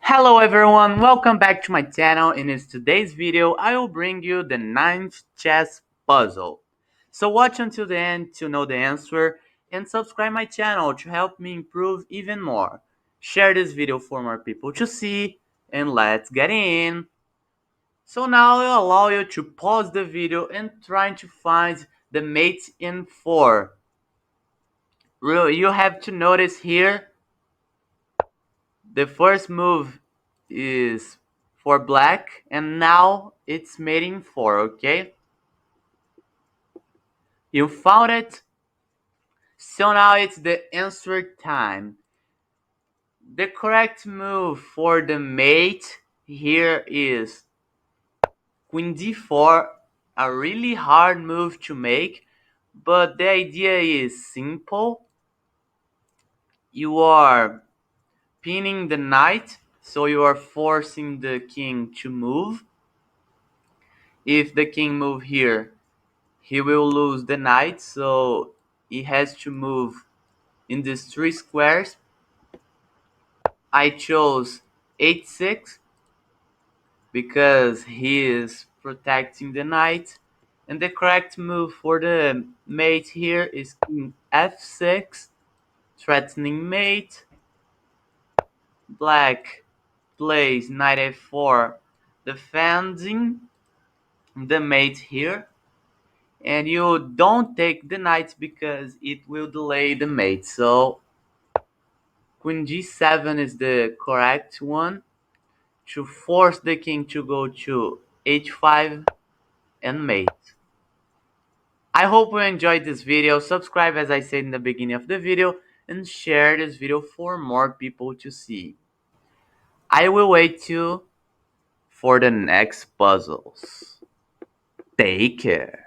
Hello everyone, welcome back to my channel. In today's video, I will bring you the ninth chess puzzle. So watch until the end to know the answer and subscribe my channel to help me improve even more. Share this video for more people to see and let's get in. So now I'll allow you to pause the video and try to find the mate in 4. You have to notice here the first move is for black and now it's mating 4, okay? You found it. So now it's the answer time. The correct move for the mate here is queen d4, a really hard move to make, but the idea is simple. You are pinning the knight, so you are forcing the king to move. If the king move here, he will lose the knight, so he has to move in these 3 squares. I chose h6 because he is protecting the knight, and the correct move for the mate here is king f6, threatening mate. Black plays knight f4, defending the mate here. And you don't take the knight because it will delay the mate. So queen g7 is the correct one to force the king to go to h5 and mate. I hope you enjoyed this video. Subscribe as I said in the beginning of the video and share this video for more people to see. I will wait you for the next puzzles. Take care.